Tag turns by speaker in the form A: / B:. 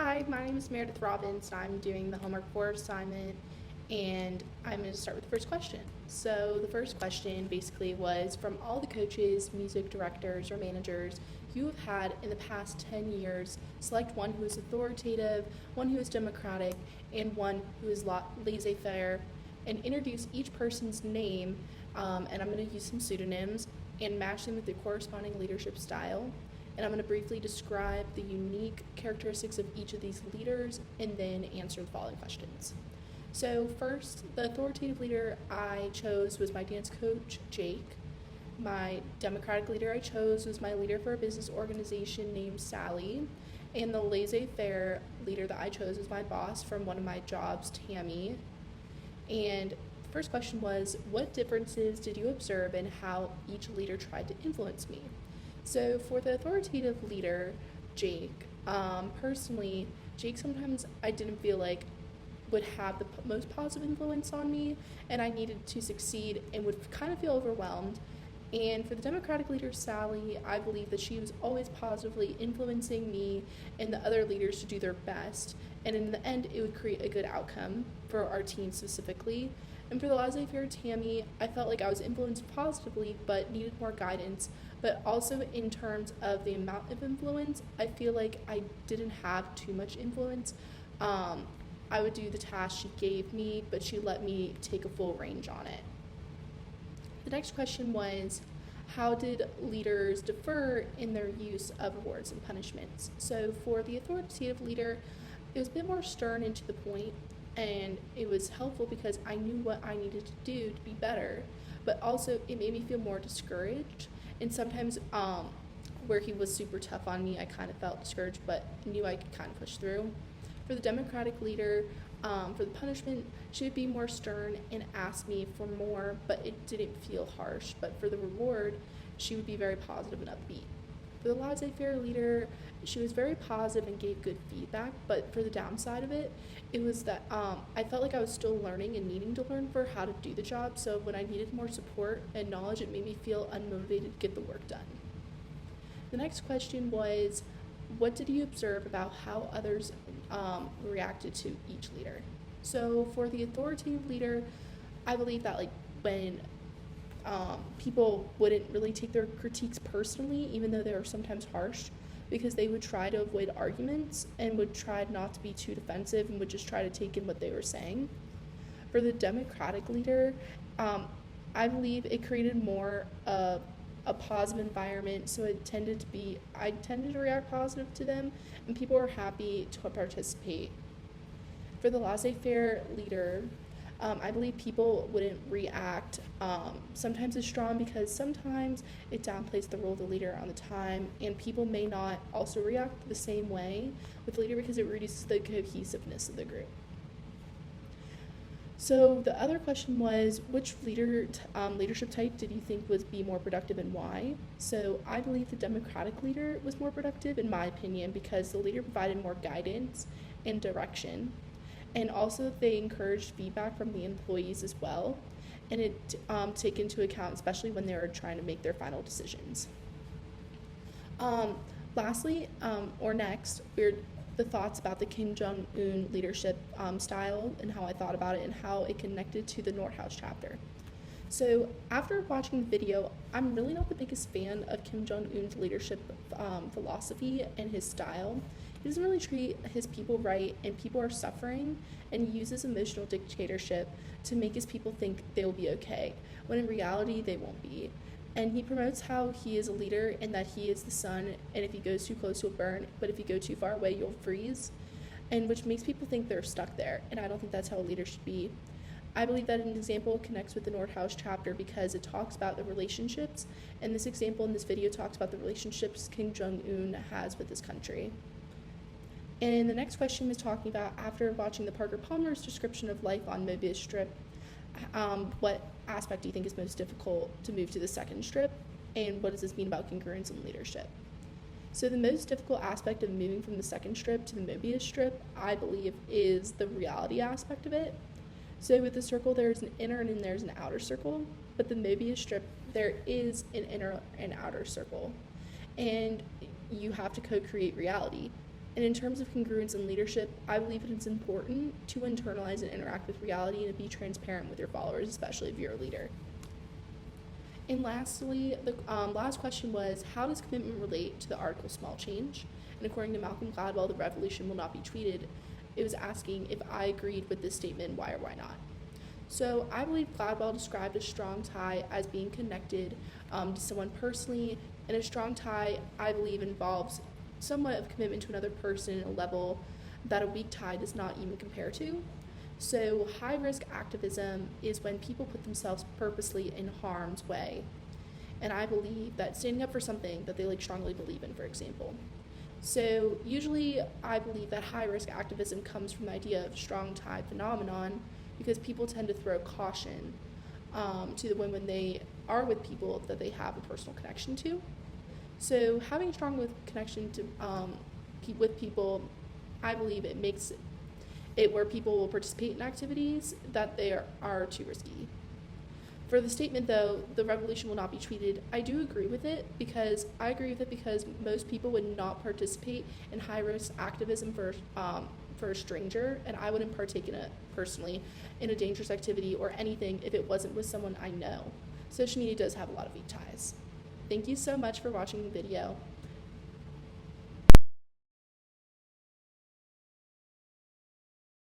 A: Hi, my name is Meredith Robbins, and I'm doing the homework for assignment, and I'm going to start with the first question. So, the first question basically was from all the coaches, music directors, or managers you have had in the past 10 years, select one who is authoritative, one who is democratic, and one who is laissez faire, and introduce each person's name, and I'm going to use some pseudonyms, and match them with the corresponding leadership style. And I'm going to briefly describe the unique characteristics of each of these leaders and then answer the following questions. So first, the authoritative leader I chose was my dance coach, Jake. My democratic leader I chose was my leader for a business organization named Sally. And the laissez-faire leader that I chose was my boss from one of my jobs, Tammy. And the first question was, what differences did you observe in how each leader tried to influence me? So for the authoritative leader, Jake, personally, Jake sometimes I didn't feel like would have the most positive influence on me, and I needed to succeed and would kind of feel overwhelmed. And for the Democratic leader, Sally, I believe that she was always positively influencing me and the other leaders to do their best, and in the end, it would create a good outcome for our team specifically. And for the laissez-faire Tammy, I felt like I was influenced positively but needed more guidance. But also in terms of the amount of influence, I feel like I didn't have too much influence. I would do the task she gave me, but she let me take a full range on it. The next question was, how did leaders differ in their use of rewards and punishments? So for the authoritative leader, it was a bit more stern and to the point, and it was helpful because I knew what I needed to do to be better, but also it made me feel more discouraged. And sometimes where he was super tough on me, I kind of felt discouraged, but knew I could kind of push through. For the Democratic leader, for the punishment, she would be more stern and ask me for more, but it didn't feel harsh. But for the reward, she would be very positive and upbeat. For the laissez-faire leader, she was very positive and gave good feedback, but for the downside of it, it was that I felt like I was still learning and needing to learn for how to do the job, so when I needed more support and knowledge, it made me feel unmotivated to get the work done. The next question was, what did you observe about how others reacted to each leader? So for the authoritative leader, I believe that when people wouldn't really take their critiques personally, even though they were sometimes harsh, because they would try to avoid arguments and would try not to be too defensive and would just try to take in what they were saying. For the Democratic leader, I believe it created more of a positive environment, so I tended to react positive to them, and people were happy to participate. For the laissez-faire leader, I believe people wouldn't react sometimes as strong because sometimes it downplays the role of the leader on the time, and people may not also react the same way with the leader because it reduces the cohesiveness of the group. So the other question was, which leadership type did you think would be more productive and why? So I believe the Democratic leader was more productive in my opinion because the leader provided more guidance and direction. And also they encouraged feedback from the employees as well, and it take into account, especially when they were trying to make their final decisions. Lastly, or next, the thoughts about the Kim Jong Un leadership style and how I thought about it and how it connected to the Nordhaus chapter. So after watching the video, I'm really not the biggest fan of Kim Jong Un's leadership philosophy and his style. He doesn't really treat his people right, and people are suffering, and he uses emotional dictatorship to make his people think they'll be okay, when in reality they won't be. And he promotes how he is a leader and that he is the sun, and if he goes too close you'll burn, but if you go too far away you'll freeze, and which makes people think they're stuck there, and I don't think that's how a leader should be. I believe that an example connects with the Nordhaus chapter because it talks about the relationships, and this example in this video talks about the relationships Kim Jong Un has with his country. And the next question is talking about, after watching the Parker Palmer's description of life on Mobius Strip, what aspect do you think is most difficult to move to the second strip, and what does this mean about congruence and leadership? So the most difficult aspect of moving from the second strip to the Mobius Strip, I believe, is the reality aspect of it. So with the circle, there's an inner and then there's an outer circle, but the Mobius Strip, there is an inner and outer circle, and you have to co-create reality. And in terms of congruence in leadership, I believe it is important to internalize and interact with reality and to be transparent with your followers, especially if you're a leader. And lastly, the last question was, how does commitment relate to the article Small Change? And according to Malcolm Gladwell, the revolution will not be tweeted. It was asking if I agreed with this statement, why or why not. So I believe Gladwell described a strong tie as being connected to someone personally, and a strong tie, I believe, involves somewhat of commitment to another person at a level that a weak tie does not even compare to. So high-risk activism is when people put themselves purposely in harm's way. And I believe that standing up for something that they strongly believe in, for example. So usually I believe that high-risk activism comes from the idea of strong tie phenomenon, because people tend to throw caution to the when they are with people that they have a personal connection to. So having a strong connection to with people, I believe it makes it where people will participate in activities that they are too risky. For the statement, though, the revolution will not be tweeted, I do agree with it because most people would not participate in high-risk activism for a stranger, and I wouldn't partake in it personally in a dangerous activity or anything if it wasn't with someone I know. Social media does have a lot of weak ties. Thank you so much for watching the video.